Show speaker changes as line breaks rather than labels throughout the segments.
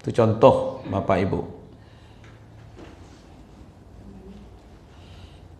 Itu contoh Bapak Ibu.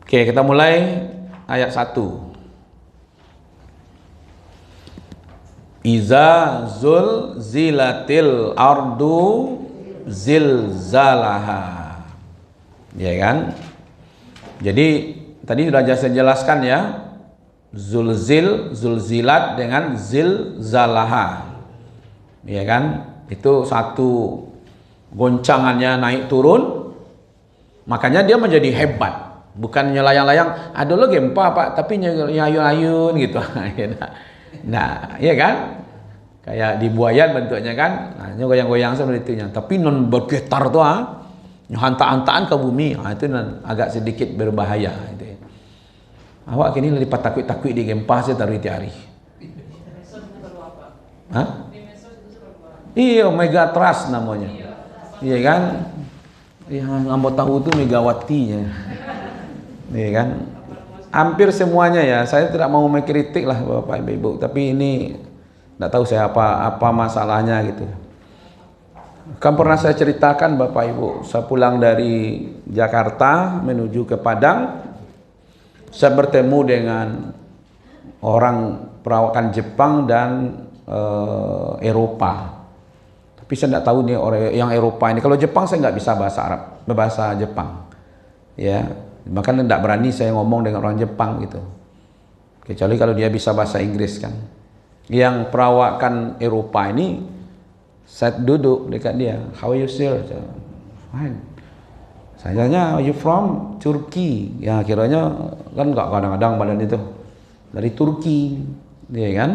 Oke, kita mulai ayat 1. Iza zulzilatil ardu zilzalaha. Ya kan? Jadi tadi sudah saya jelaskan ya. Zulzilat dengan zilzalaha. Ya kan? Itu satu goncangannya naik turun. Makanya dia menjadi hebat. Bukan layang-layang, ada lo gempa Pak, tapi ayun-ayun gitu. Nah, iya kan? Kayak di buayan bentuknya kan. Nah, ini goyang-goyang seperti itunya. Tapi non bergetar tuh hantaan-hantaan ke bumi. Itu agak sedikit berbahaya itu. Awak kini lipat takut-takut di gempa saya taruh hari. Hah? Iya, Megatrust namanya. Iya kan? Yang nggak tahu tuh Megawatinya. Iya kan? Hampir semuanya ya. Saya tidak mau mengkritik lah Bapak Ibu, tapi ini tidak tahu saya apa masalahnya gitu. Kan pernah saya ceritakan Bapak Ibu, saya pulang dari Jakarta menuju ke Padang, saya bertemu dengan orang perawakan Jepang dan Eropa. Tapi saya tidak tahu nih orang yang Eropa ini. Kalau Jepang saya nggak bisa bahasa Arab, bahasa Jepang. Ya, makanya tidak berani saya ngomong dengan orang Jepang gitu. Kecuali kalau dia bisa bahasa Inggris kan. Yang perawakan Eropa ini, saya duduk dekat dia. How are you sir? Fine. Saya tanya, are you from Turkey? Ya kiranya kan nggak kadang-kadang badan itu dari Turki, ya kan?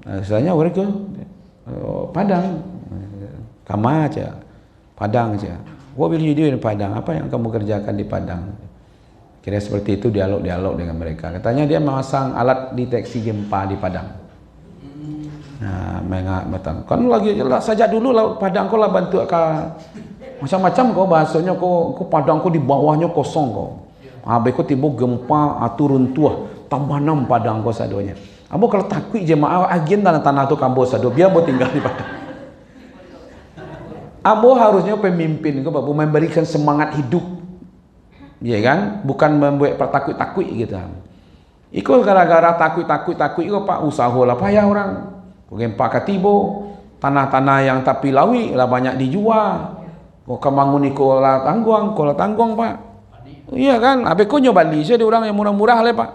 Nah, saya tanya, where you go? Padang. Kama aja. Padang aja. What will you do in Padang? Apa yang kamu kerjakan di Padang? Kira seperti itu dialog-dialog dengan mereka. Katanya dia memasang alat deteksi gempa di Padang. Nah, mengatang. Kan lagi saja dulu lah Padang kau lah bantu macam-macam kau bahasanya kau Padang kau di bawahnya kosong kau. Beko tiba gempa turun tua tambah 6 Padang kau sadonya. Abo kalau takut jemaah agen tanah-tanah tu kambo sado biar mau tinggal di Padang. Abo harusnya pemimpin kau bapak memberikan semangat hidup. Ya kan? Bukan membuat pertakut-takut gitu. Iko gara-gara takut iko Pak usaha lah payah orang. Gempa katibo, tanah-tanah yang tapi lawi lah banyak dijual. Kau kemangun iko lah tangguang Pak. Iya kan? Abe ko nyoba Bali saya di orang yang murah-murah le Pak.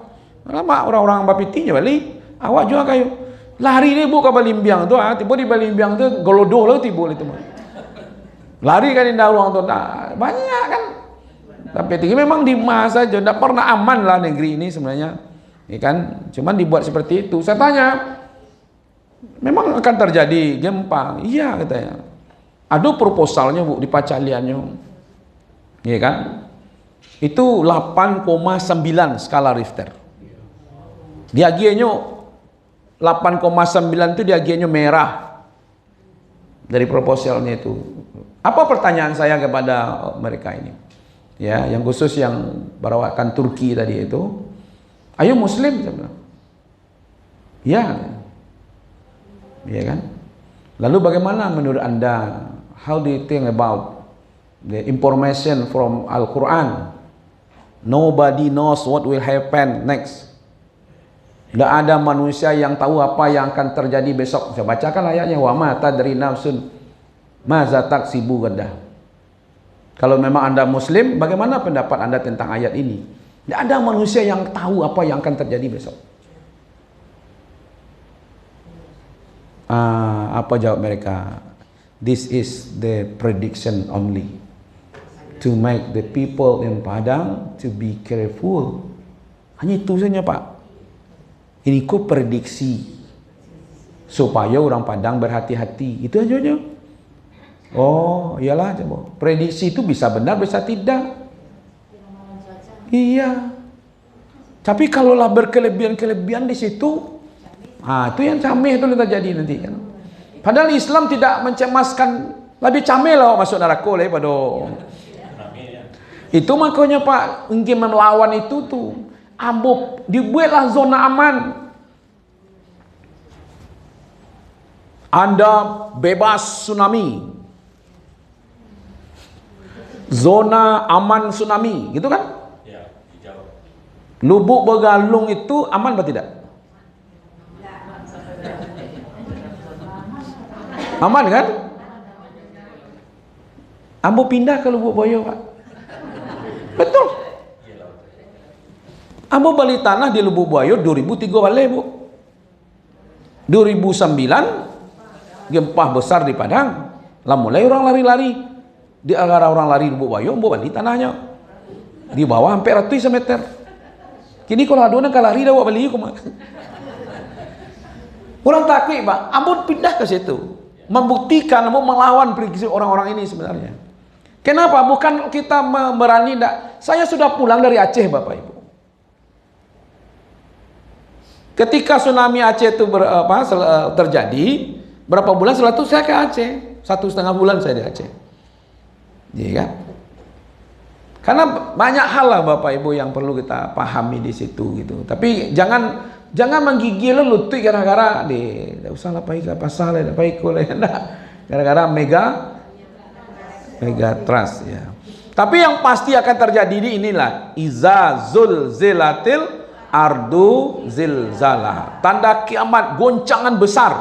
Lama orang-orang bapitinya Bali. Awak juga kayu. Lari ni bu ke Balimbiang tu tiba di Balimbiang tu golodoh lah tiba itu mah. Lari kan indah ruang tu banyak kan. Tapi tinggi memang di masa saja tidak pernah aman lah negeri ini sebenarnya. Ya kan? Cuman dibuat seperti itu. Saya tanya, memang akan terjadi gempa? Iya katanya. Ada proposalnya bu di Pacaliannya. Iya kan? Itu 8,9 skala Richter. Diagiannya 8,9 itu diagiannya merah dari proposalnya itu. Apa pertanyaan saya kepada mereka ini? Ya, yang khusus yang berawakan Turki tadi itu, ayo Muslim, saya bilang. Ya, ya kan? Lalu bagaimana menurut Anda? How do you think about the information from Al-Quran? Nobody knows what will happen next. Tidak ada manusia yang tahu apa yang akan terjadi besok. Saya bacakan ayatnya. Wa ma tadri nafsun maza taksibu gadah. Kalau memang Anda Muslim, bagaimana pendapat Anda tentang ayat ini? Tidak ada manusia yang tahu apa yang akan terjadi besok. Apa jawab mereka? This is the prediction only. To make the people in Padang to be careful. Hanya itu saja Pak. Ini kok prediksi supaya orang Padang berhati-hati. Itu aja. Oh, iyalah coba. Prediksi itu bisa benar, bisa tidak. Iya. Tapi kalaulah berkelebihan-kelebihan di situ, itu yang cameh itu yang terjadi nanti kan. Padahal Islam tidak mencemaskan, lebih cameh lah masuk neraka lah pada. Itu makanya Pak, ingin melawan itu tuh, ambo dibuatlah zona aman. Anda bebas tsunami. zona aman tsunami, gitu kan?
Ya, hijau.
Lubuk Begalung itu aman atau tidak? Aman kan? Ambo pindah ke Lubuk Boyo, Pak. Betul. Ambo beli tanah di Lubuk Boyo 2003 balik, Bu. 2009 gempa besar di Padang. Lah mulai orang lari-lari. Di antara orang lari Lubuk Boyo, ambo beli tanahnya. Di bawah hampir ratusan meter. Kini kalau ada kalau lari dah buat beli kok. Orang takut, Pak. Ambo pindah ke situ. Membuktikan, ambo melawan prediksi orang-orang ini sebenarnya. Kenapa? Bukan kita berani, enggak. Saya sudah pulang dari Aceh, Bapak Ibu. Ketika tsunami Aceh itu terjadi, berapa bulan setelah itu saya ke Aceh. 1,5 bulan saya di Aceh. Iya kan? Karena banyak hal lah Bapak Ibu yang perlu kita pahami di situ gitu. Tapi jangan menggigil lutut gara-gara tidak usah lah pakai pasal lah, pakai kuliah gara-gara mega trust ya. Tapi yang pasti akan terjadi di inilah iza zulzilatil ardu zilzalah. Tanda kiamat, goncangan besar.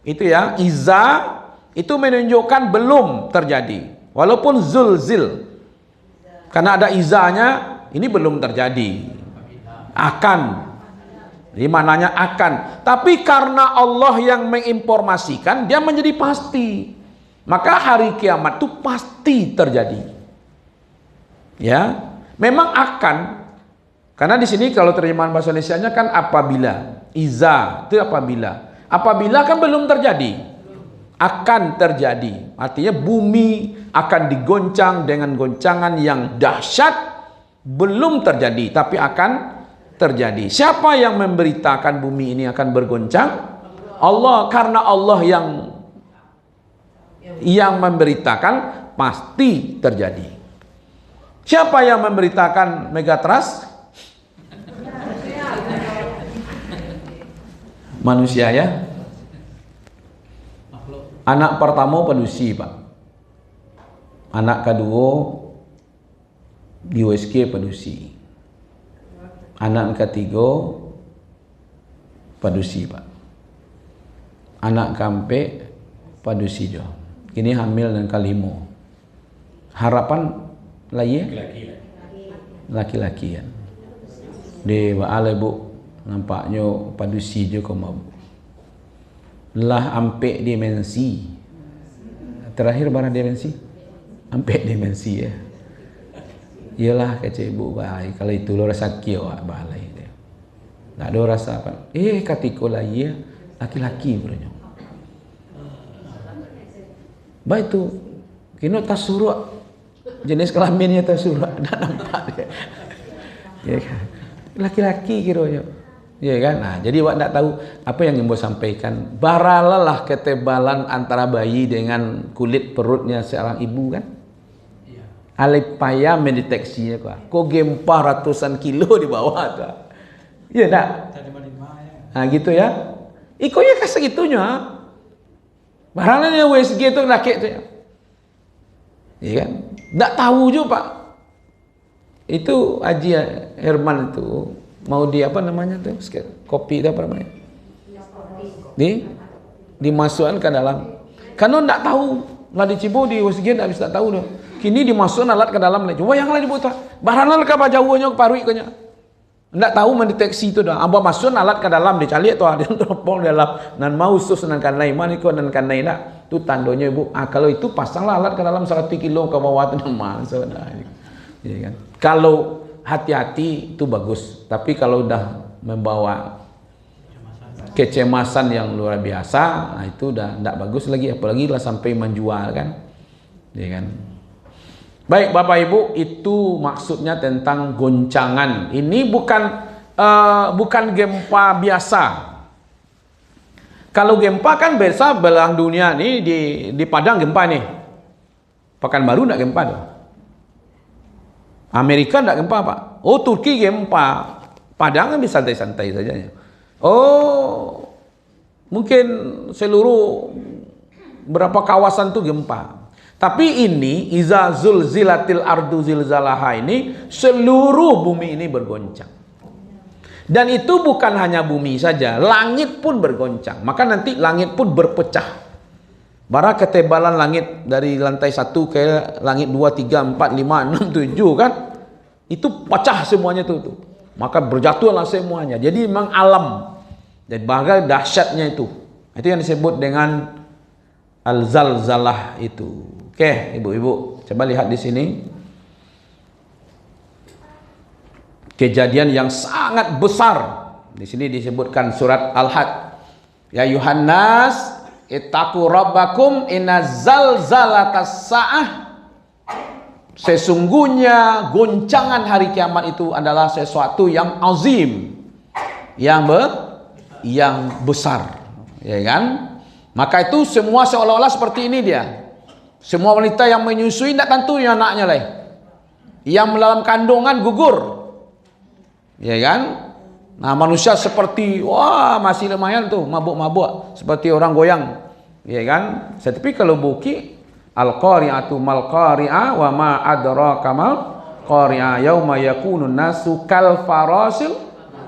Itu ya, iza itu menunjukkan belum terjadi. Walaupun zulzil. Karena ada izanya, ini belum terjadi. Akan. Jadi maknanya akan. Tapi karena Allah yang menginformasikan, dia menjadi pasti. Maka hari kiamat itu pasti terjadi. Ya, memang akan. Karena di sini kalau terjemahan bahasa Indonesianya kan apabila. Iza itu apabila. Apabila kan belum terjadi. Akan terjadi. Artinya bumi akan digoncang dengan goncangan yang dahsyat. Belum terjadi, tapi akan terjadi. Siapa yang memberitakan bumi ini akan bergoncang? Allah. Karena Allah yang memberitakan pasti terjadi. Siapa yang memberitakan megatrust? Manusia ya. Anak pertama pedusi, Pak. Anak kedua di USG pedusi. Anak ketiga padusi, Pak. Anak keempat padusi jo. Kini hamil dan kelima. Harapan lagi laki-laki kan. Di baale Bu nampaknya padusi jo kau mau. Lah ampe dimensi. Terakhir barang dimensi. Ampe dimensi ya. Iyalah kece ibu baik. Kalau itu lo rasa kio balai dia. Tak ada rasa apa. Katiko lah iya laki-laki punya. Baik tu. Kino tasuruk. Jenis kelaminnya tasuruk. Tak nampak dia. Ya kan. Laki-laki kiranya. Ya kan. Nah, jadi awak tak tahu apa yang ibu sampaikan. Baralalah ketebalan antara bayi dengan kulit perutnya seorang ibu kan. Alih payah mendeteksinya kok gempa ratusan kilo di bawah tuh. Iya tak? Nah gitu ya. Ikonya kasih segitunya. Barangnya WSG itu laki itu ya. Iya kan? Tak tahu juga Pak. Itu Haji Herman itu mau di apa namanya tuh? Kopi itu apa namanya? Dimasukkan ke dalam. Karena tak tahu. Lah di Cibo di WSG tak bisa tahu dah. Kini dimasukkan alat ke dalam lagi. Wah yang lain dibutuh. Baranal ke bajaunya ke parui konya. Ndak tahu mendeteksi itu dah. Amba masukkan alat ke dalam dicari tu ada teropong dalam nan mau sus nan kan lain mana ikut nan kan lain dak. Tu tandonya Ibu. Kalau itu pasanglah alat ke dalam 100 kilo ke bawah tu masuk dah. Ya kan. Kalau hati-hati itu bagus. Tapi kalau dah membawa kecemasan yang luar biasa, nah itu dah ndak bagus lagi. Apalagi lah sampai menjual kan. Ya kan. Baik Bapak Ibu, itu maksudnya tentang goncangan. Ini bukan gempa biasa. Kalau gempa kan biasa belahan dunia nih di Padang gempa nih. Pekanbaru enggak gempa tuh. Amerika enggak gempa Pak. Oh Turki gempa. Padang kan bisa santai-santai saja. Oh mungkin seluruh berapa kawasan tuh gempa. Tapi ini iza zulzilatil ardu zilzalaha ini seluruh bumi ini bergoncang. Dan itu bukan hanya bumi saja, langit pun bergoncang. Maka nanti langit pun berpecah. Bara ketebalan langit dari lantai 1 ke langit 2, 3, 4, 5, 6, 7 kan? Itu pecah semuanya tuh. Maka berjatuhlah semuanya. Jadi memang alam. Dan bagai dahsyatnya itu. Itu yang disebut dengan al-zalzalah itu. Oke, ibu-ibu, coba lihat di sini. Kejadian yang sangat besar. Di sini disebutkan surat Al-Had. Ya Yuhannas, ittaqu rabbakum inna zalzalatas sa'ah. Sesungguhnya goncangan hari kiamat itu adalah sesuatu yang azim, yang besar, ya kan? Maka itu semua seolah-olah seperti ini dia. Semua wanita yang menyusui tidak tentu anaknya lah. Yang dalam kandungan gugur. Ya kan? Nah, manusia seperti wah masih lumayan tuh mabuk-mabuk seperti orang goyang. Ya kan? Tetapi kalau buki al-qari'atu mal qari'ah wa ma adraka mal qari'ah yauma yakunun nasu kal farasil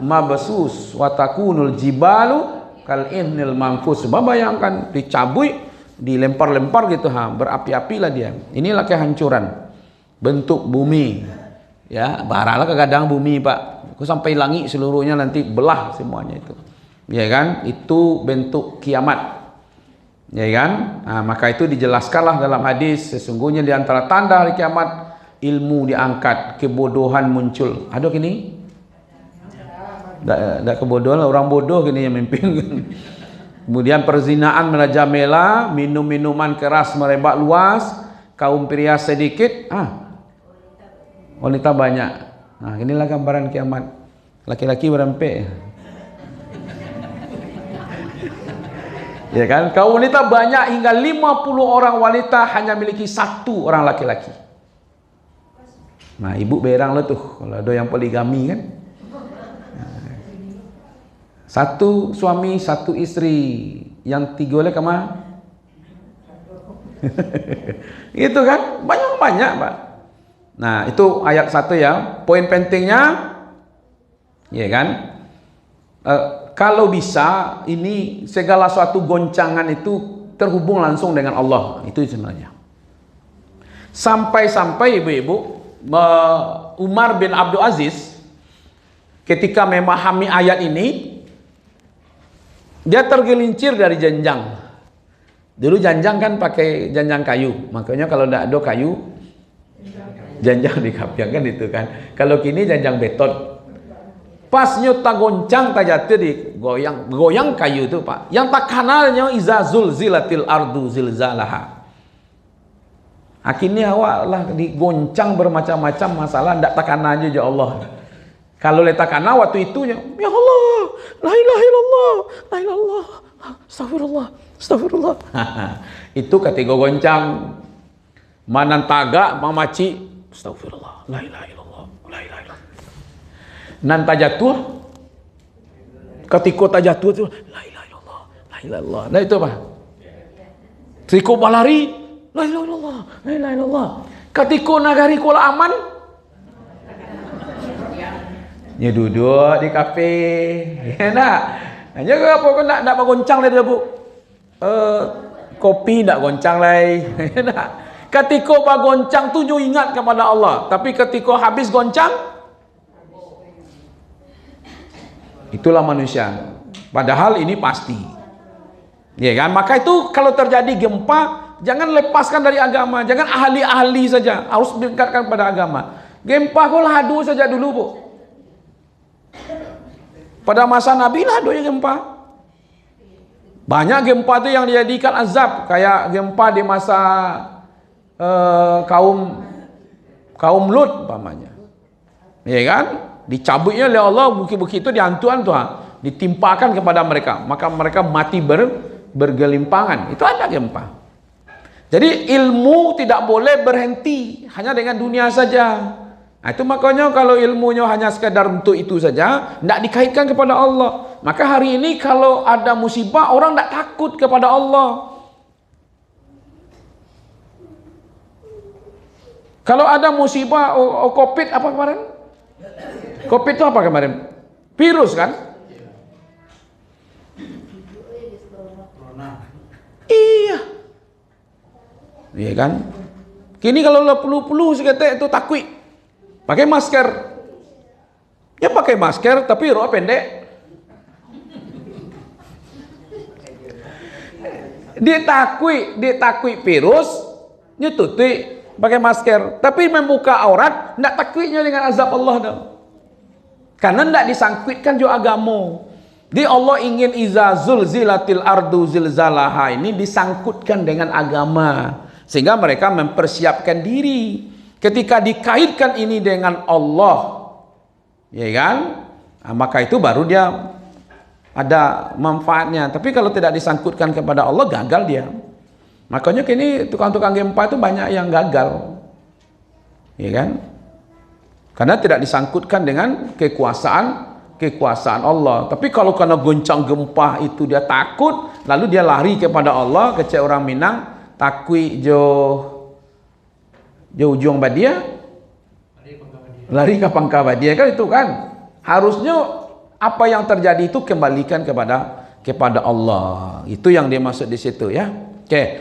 mabsus wa takunul jibalu kal innil manfus. Bayangkan dicabui, dilempar-lempar gitu, berapi-api lah dia. Inilah kehancuran bentuk bumi. Ya, baralah kadang bumi, Pak. Aku sampai langit seluruhnya nanti belah semuanya itu. Ya kan? Itu bentuk kiamat. Ya kan? Nah, maka itu dijelaskanlah dalam hadis, sesungguhnya di antara tanda hari kiamat ilmu diangkat, kebodohan muncul. Ada gini? Tidak kebodohan, orang bodoh gini yang mimpin. Kemudian perzinaan merajalela, minum-minuman keras merebak luas, kaum pria sedikit, wanita banyak. Nah, inilah gambaran kiamat. Laki-laki berempek. Ya kan? Kaum wanita banyak hingga 50 orang wanita hanya miliki 1 orang laki-laki. Nah, ibu berang lah tuh kalau ada yang poligami kan. 1 suami, 1 istri, yang 3 oleh kemana? Gitu kan? Banyak-banyak, Pak. Nah, itu ayat 1 ya. Poin pentingnya, ya kan? Kalau bisa, ini segala suatu goncangan itu terhubung langsung dengan Allah. Itu sebenarnya. Sampai-sampai ibu-ibu, Umar bin Abdul Aziz, ketika memahami ayat ini, dia tergelincir dari janjang. Dulu janjang kan pakai janjang kayu. Makanya kalau tidak ada kayu, janjang dikapian kan itu kan. Kalau kini janjang beton. Pas nyuta goncang tak jatuh di goyang kayu itu, Pak. Yang tak kanalnya iza zulzilatil ardu zilzalaha. Akhirnya awak lah digoncang bermacam-macam masalah, tidak takanannya ya Allah. Kalau letakana waktu itu ya Allah, la ilaha illallah, la ilaha illallah, astagfirullah, astagfirullah. Itu ketika goncang, manan tagak mamaci, astagfirullah, la ilaha illallah, la ilaha illallah. Nanti jatuh, ketika tak jatuh itu, la ilaha illallah, la ilaha illallah. Nah itu apa? Ketika balari, la ilaha illallah, la ilaha illallah. Ketika nagari kula aman, ya duduk di kafe, ya nak. Hanya apa kau nak goncang lagi bu? Kopi nak goncang lagi, ya nak. Ketika goncang tu ingat kepada Allah, tapi ketika habis goncang, itulah manusia. Padahal ini pasti, ya kan? Maka itu kalau terjadi gempa, jangan lepaskan dari agama, jangan ahli-ahli saja, harus dekatkan pada agama. Gempa kau ladu saja dulu bu. Pada masa Nabi lah ada yang gempa. Banyak gempa itu yang dijadikan azab, kayak gempa di masa kaum Lut pamannya. Ya kan? Dicabutnya oleh Allah bukit-bukit itu dihantuan tuh, ditimpakan kepada mereka, maka mereka mati bergelimpangan. Itu ada gempa. Jadi ilmu tidak boleh berhenti hanya dengan dunia saja. Nah, itu makanya kalau ilmunya hanya sekedar untuk itu saja, tidak dikaitkan kepada Allah. Maka hari ini kalau ada musibah, orang tidak takut kepada Allah. Kalau ada musibah, COVID apa kemarin? COVID itu apa kemarin? Virus kan? Iya. Iya kan? Kini kalau lo flu seketek itu takwi. Pakai masker. Ya pakai masker tapi roh pendek. Dia takwi virus, nyetuti pakai masker, tapi membuka aurat, ndak takwiknya dengan azab Allah dong. Karena ndak disangkutkan juga agama. Di Allah ingin iza zulzilatil ardu zilzalaha ini disangkutkan dengan agama, sehingga mereka mempersiapkan diri. Ketika dikaitkan ini dengan Allah, ya kan? Nah, maka itu baru dia ada manfaatnya. Tapi kalau tidak disangkutkan kepada Allah, gagal dia. Makanya kini tukang-tukang gempa itu banyak yang gagal, ya kan? Karena tidak disangkutkan dengan kekuasaan Allah. Tapi kalau karena goncang gempa itu dia takut, lalu dia lari kepada Allah. Kecil orang Minang takwi jo ujung badia, lari ke pangkal badia kan itu kan. Harusnya apa yang terjadi itu kembalikan kepada Allah. Itu yang dimaksud di situ ya. Oke.